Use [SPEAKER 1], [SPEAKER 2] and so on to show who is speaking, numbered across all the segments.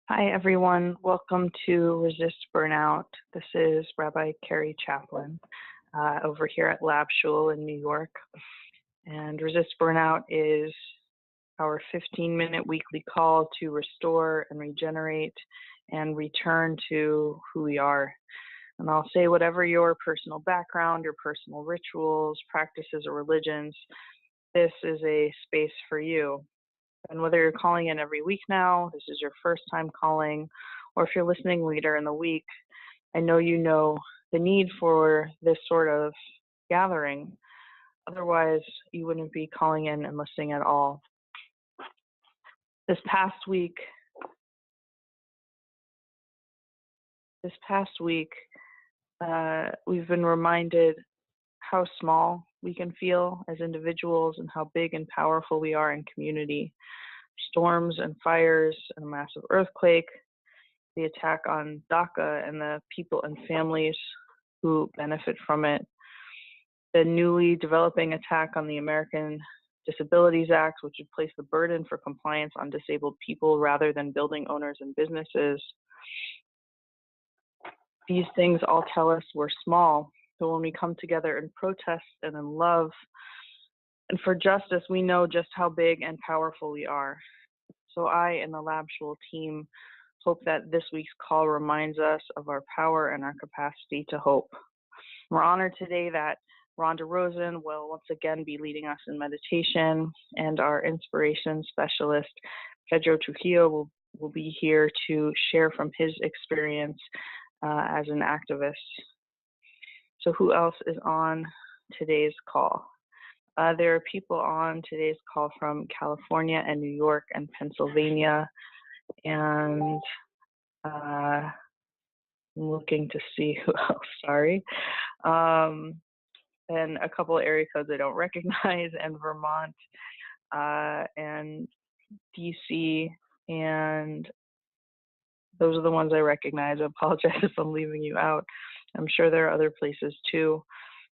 [SPEAKER 1] Hi, everyone. Welcome to Resist Burnout. This is Rabbi Kerry Chaplin over here at Shul in New York. And Resist Burnout is our 15-minute weekly call to restore and regenerate and return to who we are. And I'll say whatever your personal background, your personal rituals, practices, or religions, this is a space for you. And whether you're calling in every week now, this is your first time calling, or if you're listening later in the week, I know you know the need for this sort of gathering. Otherwise, you wouldn't be calling in and listening at all. This past week, we've been reminded how small we can feel as individuals and how big and powerful we are in community. Storms and fires and a massive earthquake, the attack on Dhaka and the people and families who benefit from it, the newly developing attack on the American Disabilities Act, which would place the burden for compliance on disabled people rather than building owners and businesses. These things all tell us we're small, but when we come together in protest and in love and for justice, we know just how big and powerful we are. So I and the Shul team hope that this week's call reminds us of our power and our capacity to hope. We're honored today that Rhonda Rosen will once again be leading us in meditation, and our inspiration specialist, Pedro Trujillo, will be here to share from his experience as an activist. So who else is on today's call? There are people on today's call from California and New York and Pennsylvania, and I'm looking to see who else, sorry. And a couple of area codes I don't recognize, and Vermont and DC, and those are the ones I recognize. I apologize if I'm leaving you out. I'm sure there are other places too.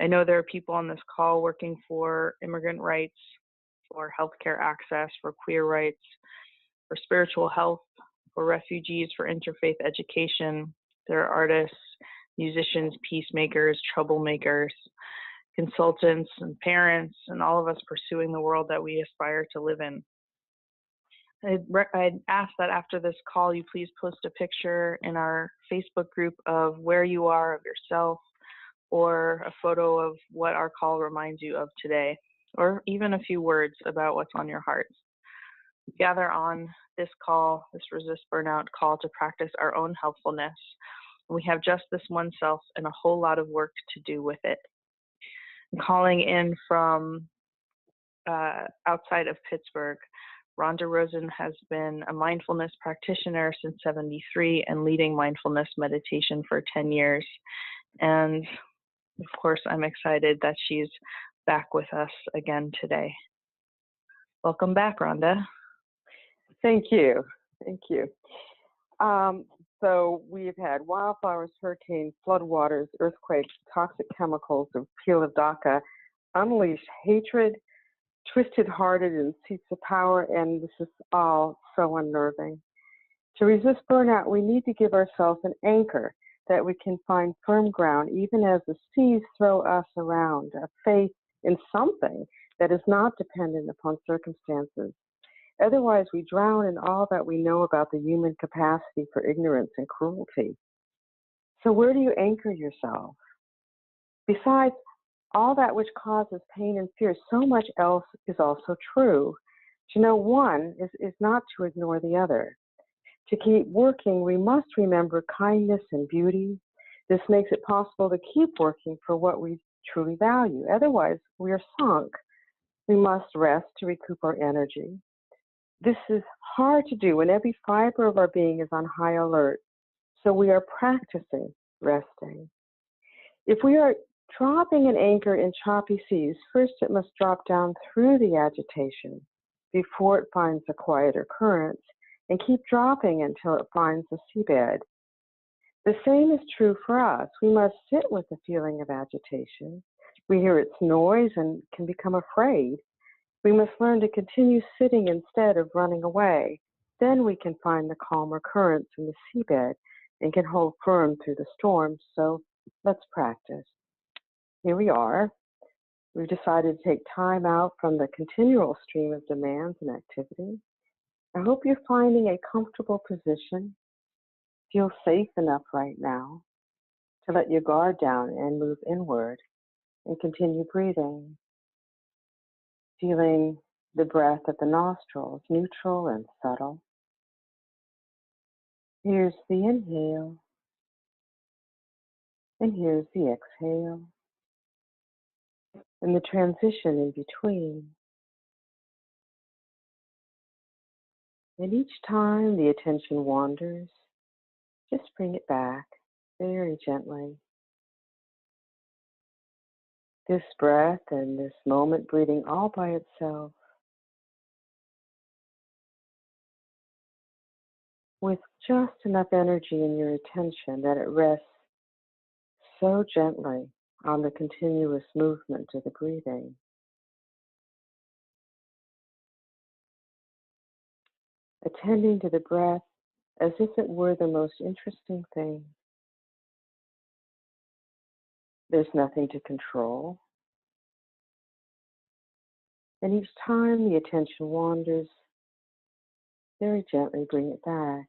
[SPEAKER 1] I know there are people on this call working for immigrant rights, for healthcare access, for queer rights, for spiritual health, for refugees, for interfaith education. There are artists, musicians, peacemakers, troublemakers, consultants, and parents, and all of us pursuing the world that we aspire to live in. I'd ask that after this call, you please post a picture in our Facebook group of where you are, of yourself, or a photo of what our call reminds you of today, or even a few words about what's on your heart. We gather on this call, this Resist Burnout call, to practice our own helpfulness. We have just this one self and a whole lot of work to do with it. I'm calling in from outside of Pittsburgh. Rhonda Rosen has been a mindfulness practitioner since '73 and leading mindfulness meditation for 10 years. And of course, I'm excited that she's back with us again today. Welcome back, Rhonda.
[SPEAKER 2] Thank you. Thank you. So we've had wildfires, hurricanes, floodwaters, earthquakes, toxic chemicals, the repeal of DACA, unleashed hatred, twisted-hearted in seats of power, and this is all so unnerving. To resist burnout, we need to give ourselves an anchor that we can find firm ground even as the seas throw us around, a faith in something that is not dependent upon circumstances. Otherwise, we drown in all that we know about the human capacity for ignorance and cruelty. So where do you anchor yourself? Besides all that which causes pain and fear, so much else is also true. To know one is not to ignore the other. To keep working, we must remember kindness and beauty. This makes it possible to keep working for what we truly value. Otherwise, we are sunk. We must rest to recoup our energy. This is hard to do when every fiber of our being is on high alert. So we are practicing resting. If we are dropping an anchor in choppy seas, first it must drop down through the agitation before it finds a quieter current, and keep dropping until it finds the seabed. The same is true for us. We must sit with the feeling of agitation. We hear its noise and can become afraid. We must learn to continue sitting instead of running away. then we can find the calmer currents in the seabed and can hold firm through the storm. So let's practice. Here we are. We've decided to take time out from the continual stream of demands and activity. I hope you're finding a comfortable position. Feel safe enough right now to let your guard down and move inward and continue breathing. Feeling the breath at the nostrils, neutral and subtle. Here's the inhale, and here's the exhale, and the transition in between. And each time the attention wanders, just bring it back very gently. This breath and this moment breathing all by itself, with just enough energy in your attention that it rests so gently on the continuous movement of the breathing. Attending to the breath as if it were the most interesting thing. There's nothing to control. And each time the attention wanders, very gently bring it back.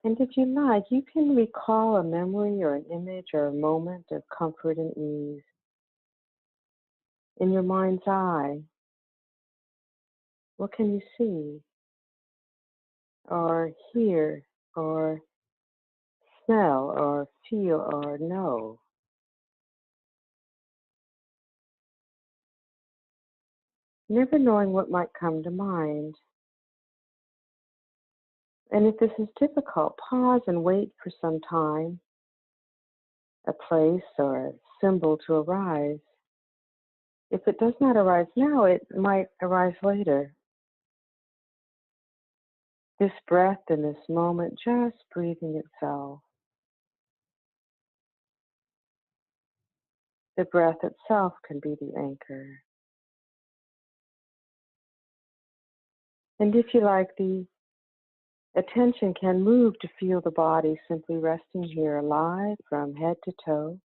[SPEAKER 2] And if you like, you can recall a memory or an image or a moment of comfort and ease in your mind's eye. What can you see, or hear, or smell, or feel, or know? Never knowing what might come to mind. And if this is difficult, pause and wait for some time, a place or a symbol to arise. If it does not arise now, it might arise later. This breath in this moment, just breathing itself. The breath itself can be the anchor. And if you like, the attention can move to feel the body simply resting here alive from head to toe,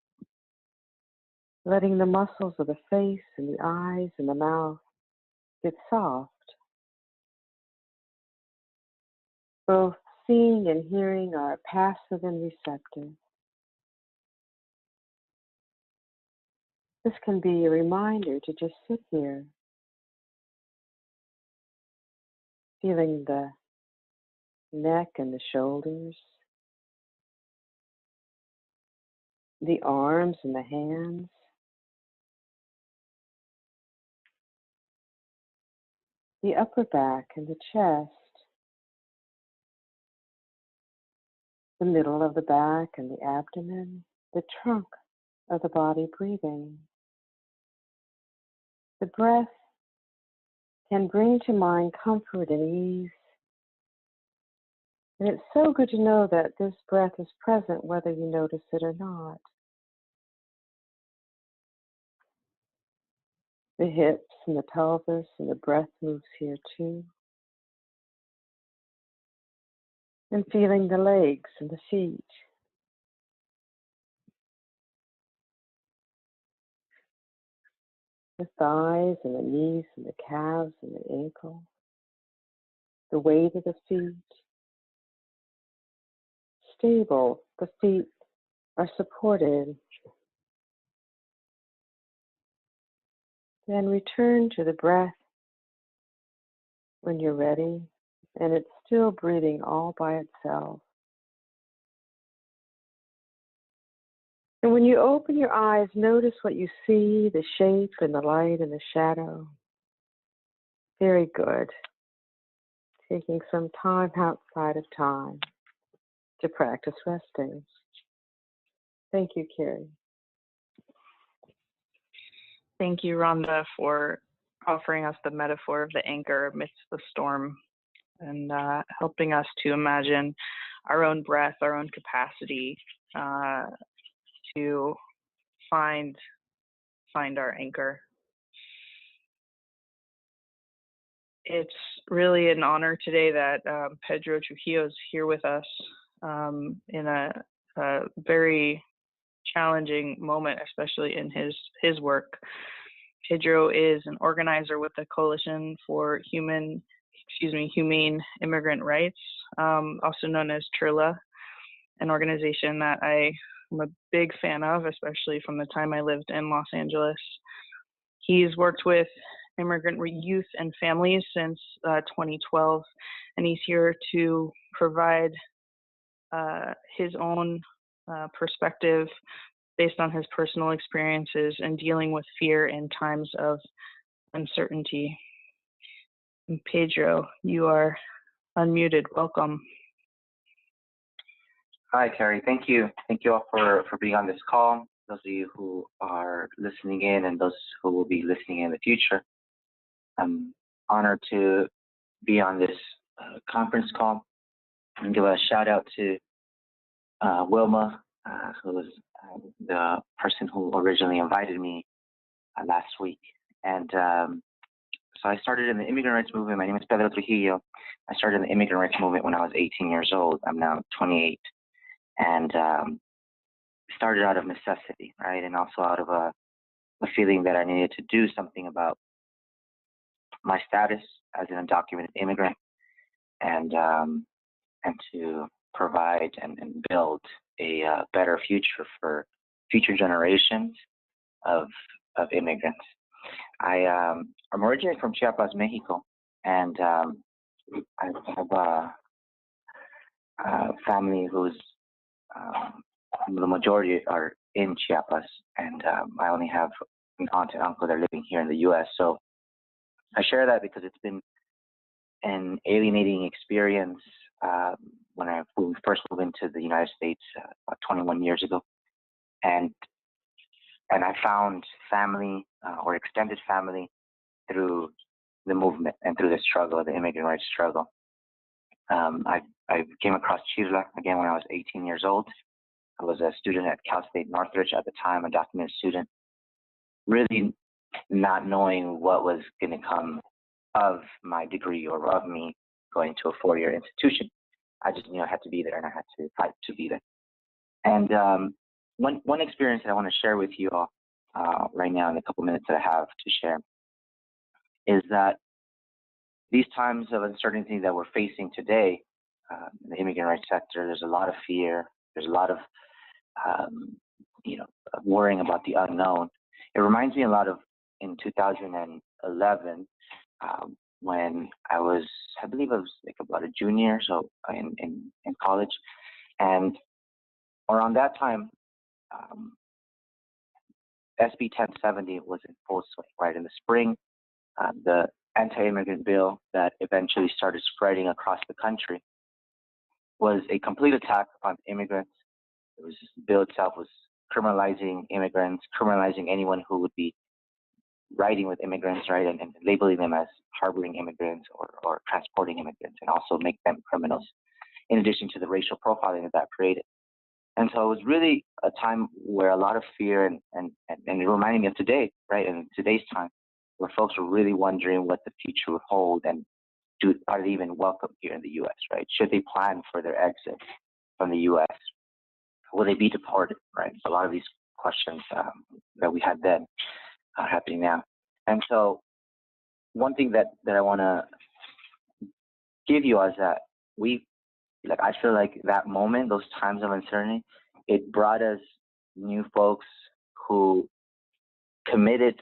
[SPEAKER 2] letting the muscles of the face and the eyes and the mouth get soft. Both seeing and hearing are passive and receptive. This can be a reminder to just sit here, feeling the neck and the shoulders, the arms and the hands, the upper back and the chest, the middle of the back and the abdomen, the trunk of the body breathing. The breath can bring to mind comfort and ease. And it's so good to know that this breath is present whether you notice it or not. The hips and the pelvis and the breath moves here too. And feeling the legs and the feet. The thighs and the knees and the calves and the ankle. The weight of the feet. Stable, the feet are supported. Then return to the breath when you're ready, and it's still breathing all by itself. And when you open your eyes, notice what you see, the shape and the light and the shadow. Very good. Taking some time outside of time to practice resting. Thank you, Kerry.
[SPEAKER 1] Thank you, Rhonda, for offering us the metaphor of the anchor amidst the storm and helping us to imagine our own breath, our own capacity to find find our anchor. It's really an honor today that Pedro Trujillo is here with us in a very challenging moment, especially in his work. Pedro is an organizer with the Coalition for Humane Immigrant Rights, also known as TRILA, an organization that I am a big fan of, especially from the time I lived in Los Angeles. He's worked with immigrant youth and families since 2012, and he's here to provide his own perspective based on his personal experiences and dealing with fear in times of uncertainty. And Pedro, you are unmuted. Welcome.
[SPEAKER 3] Hi, Kerry. Thank you. Thank you all for being on this call. Those of you who are listening in and those who will be listening in the future. I'm honored to be on this conference call and give a shout out to Wilma, who was the person who originally invited me last week. And so I started in the immigrant rights movement. My name is Pedro Trujillo. I started in the immigrant rights movement when I was 18 years old. I'm now 28. And started out of necessity, right? And also out of a feeling that I needed to do something about my status as an undocumented immigrant and to provide and build a better future for future generations of immigrants. I'm originally from Chiapas, Mexico, and I have a family who's the majority are in Chiapas, and I only have an aunt and uncle that are living here in the U.S. So I share that because it's been an alienating experience when I first moved into the United States about 21 years ago, and I found family or extended family through the movement and through the struggle, the immigrant rights struggle. I came across Chile again when I was 18 years old. I was a student at Cal State Northridge at the time, a documented student, really not knowing what was going to come of my degree or of me going to a four-year institution. I just knew I had to be there and I had to fight to be there. And one experience that I want to share with you all right now in the couple minutes that I have to share is that these times of uncertainty that we're facing today in the immigrant rights sector, there's a lot of fear, there's a lot of worrying about the unknown. It reminds me a lot of in 2011 when I believe I was like about a junior, so in college, and around that time, SB 1070 was in full swing. Right in the spring, the anti-immigrant bill that eventually started spreading across the country was a complete attack on immigrants. The bill itself was criminalizing immigrants, criminalizing anyone who would be riding with immigrants, right, and labeling them as harboring immigrants or transporting immigrants, and also make them criminals, in addition to the racial profiling that created. And so it was really a time where a lot of fear and it reminded me of today, right, in today's time, where folks were really wondering what the future would hold and are they even welcome here in the U.S., right? Should they plan for their exit from the U.S.? Will they be deported, right? A lot of these questions that we had then are happening now. And so one thing that I want to give you is that I feel like that moment, those times of uncertainty, it brought us new folks who committed,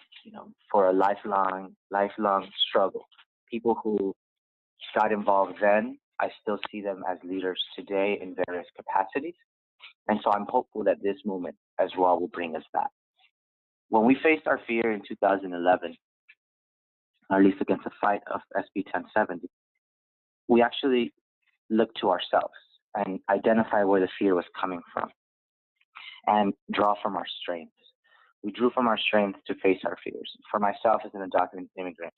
[SPEAKER 3] for a lifelong struggle. People who got involved then, I still see them as leaders today in various capacities. And so I'm hopeful that this movement as well will bring us that. When we faced our fear in 2011, or at least against the fight of SB 1070, we actually looked to ourselves and identify where the fear was coming from and draw from our strengths. We drew from our strengths to face our fears. For myself as an undocumented immigrant,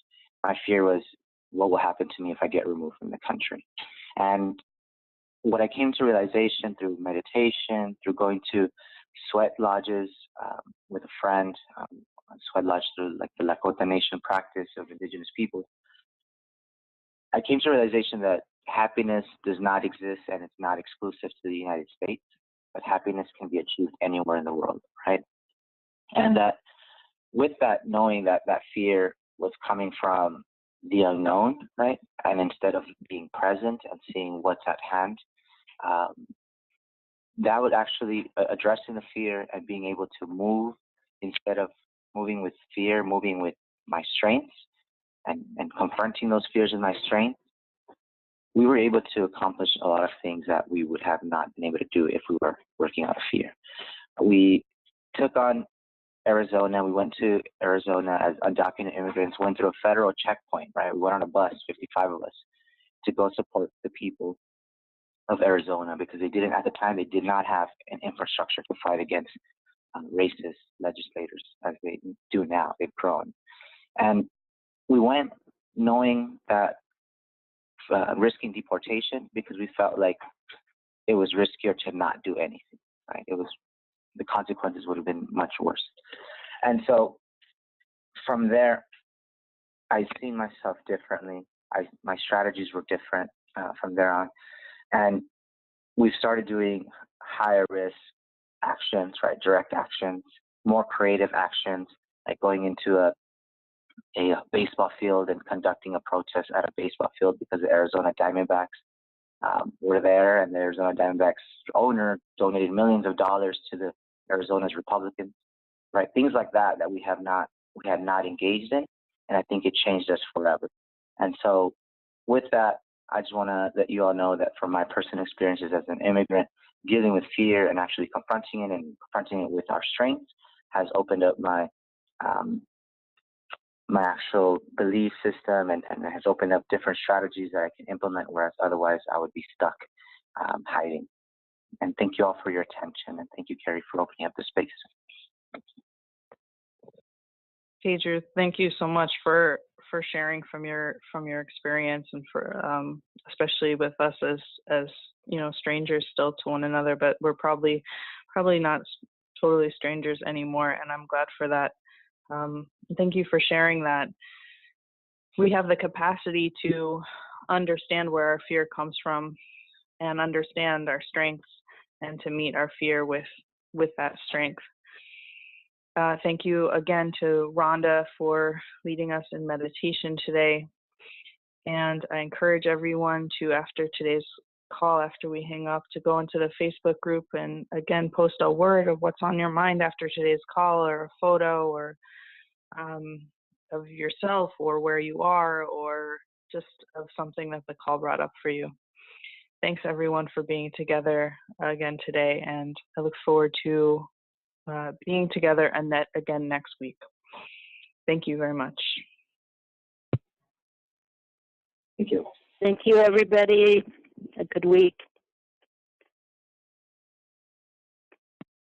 [SPEAKER 3] my fear was, what will happen to me if I get removed from the country? And what I came to realization through meditation, through going to sweat lodges with a friend, so I lodged through like the Lakota Nation practice of indigenous people. I came to a realization that happiness does not exist and it's not exclusive to the United States, but happiness can be achieved anywhere in the world, right? And that with that, knowing that that fear was coming from the unknown, right? And instead of being present and seeing what's at hand, that would actually addressing the fear and being able to move instead of moving with fear, moving with my strengths and confronting those fears with my strength, we were able to accomplish a lot of things that we would have not been able to do if we were working out of fear. We took on Arizona. We went to Arizona as undocumented immigrants, went through a federal checkpoint, right? We went on a bus, 55 of us, to go support the people of Arizona because they didn't, at the time, they did not have an infrastructure to fight against racist legislators as they do now. They've grown. And we went knowing that risking deportation because we felt like it was riskier to not do anything, right? It was, the consequences would have been much worse. And so from there, I seen myself differently. My strategies were different from there on. And we've started doing higher risk actions, right? Direct actions, more creative actions, like going into a baseball field and conducting a protest at a baseball field because the Arizona Diamondbacks were there, and the Arizona Diamondbacks owner donated millions of dollars to the Arizona's Republicans, right? Things like that we had not engaged in, and I think it changed us forever. And so with that, I just want to let you all know that from my personal experiences as an immigrant, dealing with fear and actually confronting it and confronting it with our strengths has opened up my my actual belief system and has opened up different strategies that I can implement, whereas otherwise I would be stuck hiding. And thank you all for your attention, and thank you, Kerry, for opening up the space.
[SPEAKER 1] Pedro, thank you so much for sharing from your experience and for especially with us as you know, strangers still to one another, but we're probably not totally strangers anymore, and I'm glad for that. Thank you for sharing that. We have the capacity to understand where our fear comes from and understand our strengths and to meet our fear with that strength. Thank you again to Rhonda for leading us in meditation today. And I encourage everyone to, after today's call, after we hang up, to go into the Facebook group and again post a word of what's on your mind after today's call, or a photo, or of yourself, or where you are, or just of something that the call brought up for you. Thanks everyone for being together again today, and I look forward to being together and again next week. Thank you very much.
[SPEAKER 3] Thank you.
[SPEAKER 4] Thank you, everybody. A good week.